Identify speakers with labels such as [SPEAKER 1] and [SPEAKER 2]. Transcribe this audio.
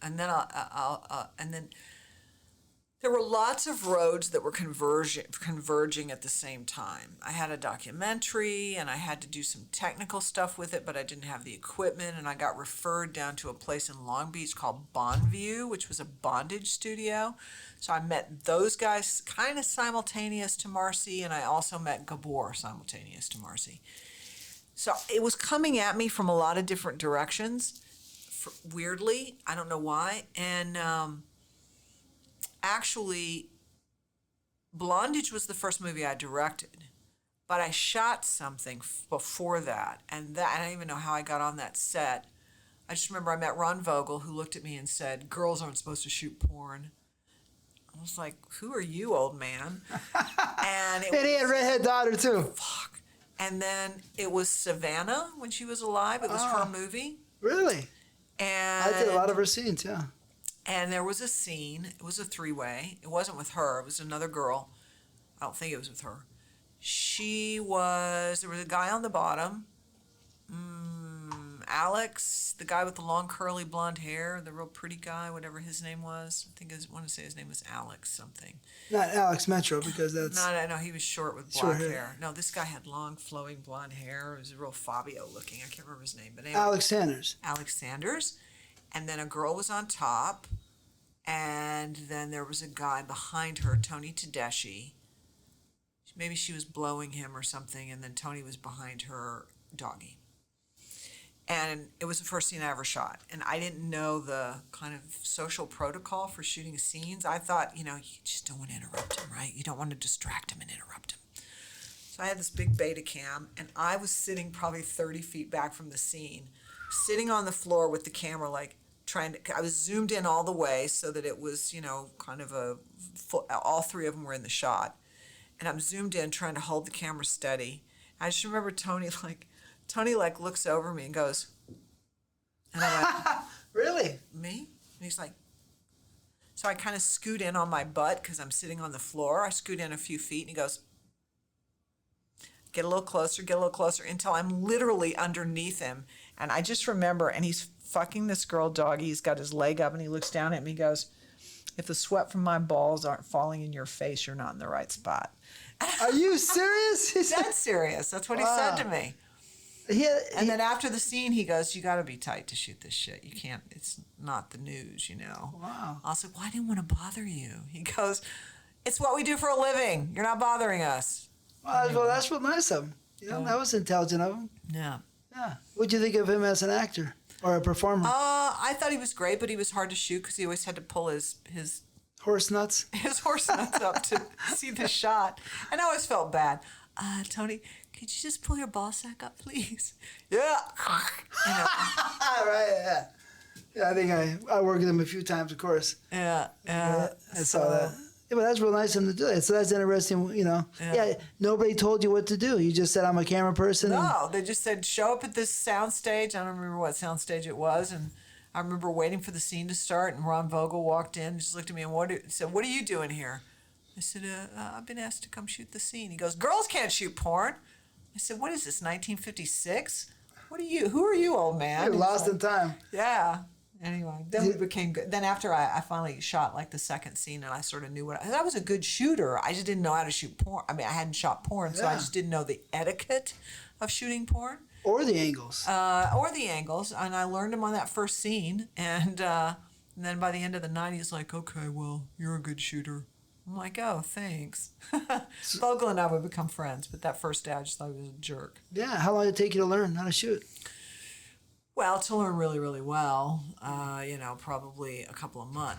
[SPEAKER 1] and then and then there were lots of roads that were converging at the same time. I had a documentary, and I had to do some technical stuff with it, but I didn't have the equipment, and I got referred down to a place in Long Beach called Bondview, which was a bondage studio. So I met those guys kind of simultaneous to Marcy, and I also met Gabor simultaneous to Marcy. So it was coming at me from a lot of different directions, weirdly. I don't know why. And actually, Blondage was the first movie I directed, but I shot something before that, and I don't even know how I got on that set. I just remember I met Ron Vogel, who looked at me and said, "Girls aren't supposed to shoot porn." I was like, "Who are you, old man?" And
[SPEAKER 2] he had a redhead daughter too.
[SPEAKER 1] Fuck. And then it was Savannah when she was alive. It was her movie.
[SPEAKER 2] Really?
[SPEAKER 1] And
[SPEAKER 2] I did a lot of her scenes, yeah.
[SPEAKER 1] And there was a scene. It was a three-way. It wasn't with her. It was another girl. I don't think it was with her. There was a guy on the bottom. Alex, the guy with the long curly blonde hair, the real pretty guy, whatever his name was. I want to say his name was Alex something.
[SPEAKER 2] Not Alex Metro, because that's...
[SPEAKER 1] No, he was short with black hair. No, this guy had long flowing blonde hair. It was real Fabio looking. I can't remember his name. But anyway,
[SPEAKER 2] Alex Sanders.
[SPEAKER 1] Alex Sanders. And then a girl was on top. And then there was a guy behind her, Tony Tedeschi. Maybe she was blowing him or something. And then Tony was behind her, doggy. And it was the first scene I ever shot. And I didn't know the kind of social protocol for shooting scenes. I thought, you just don't want to interrupt him, right? You don't want to distract him and interrupt him. So I had this big beta cam, and I was sitting probably 30 feet back from the scene, sitting on the floor with the camera, like I was zoomed in all the way so that it was, kind of all three of them were in the shot. And I'm zoomed in trying to hold the camera steady. I just remember Tony looks over me and goes, and I went,
[SPEAKER 2] "Really?
[SPEAKER 1] Me?" And he's like, so I kind of scoot in on my butt because I'm sitting on the floor. I scoot in a few feet, and he goes, get a little closer until I'm literally underneath him. And I just remember, and he's fucking this girl doggy. He's got his leg up, and he looks down at me and goes, "If the sweat from my balls aren't falling in your face, you're not in the right spot."
[SPEAKER 2] Are you serious?
[SPEAKER 1] That's serious. That's what he said to me. And then after the scene, he goes, "You got to be tight to shoot this shit. You can't, it's not the news,
[SPEAKER 2] Wow.
[SPEAKER 1] I was like, "Well, I didn't want to bother you." He goes, "It's what we do for a living. You're not bothering us."
[SPEAKER 2] Well, that's what nice of him. That was intelligent of him.
[SPEAKER 1] Yeah.
[SPEAKER 2] Yeah. What'd you think of him as an actor or a performer?
[SPEAKER 1] I thought he was great, but he was hard to shoot because he always had to pull his
[SPEAKER 2] horse nuts?
[SPEAKER 1] His horse nuts up to see the shot. And I always felt bad. "Tony, could you just pull your ball sack up, please?" Yeah.
[SPEAKER 2] Right, yeah. Yeah, I think I worked with him a few times, of course.
[SPEAKER 1] Yeah.
[SPEAKER 2] I saw that. Yeah, but that's real nice of him to do that. So that's interesting, Yeah, nobody told you what to do. You just said, "I'm a camera person."
[SPEAKER 1] No, they just said, "Show up at this sound stage." I don't remember what sound stage it was. And I remember waiting for the scene to start, and Ron Vogel walked in, just looked at me and said, "What are you doing here?" I said, "I've been asked to come shoot the scene." He goes, "Girls can't shoot porn." I said, "What is this, 1956? Who are you, old man?"
[SPEAKER 2] You're lost in time.
[SPEAKER 1] Yeah. Anyway, then we became good. Then after I finally shot like the second scene, and I sort of knew I was a good shooter. I just didn't know how to shoot porn. I mean, I hadn't shot porn, so I just didn't know the etiquette of shooting porn.
[SPEAKER 2] Or the angles.
[SPEAKER 1] And I learned them on that first scene. And then by the end of the night, he's like, "Okay, well, you're a good shooter." I'm like, "Oh, thanks." Vogel and I would become friends, but that first day I just thought he was a jerk.
[SPEAKER 2] Yeah, how long did it take you to learn how to shoot?
[SPEAKER 1] Well, to learn really, really well, probably a couple of months.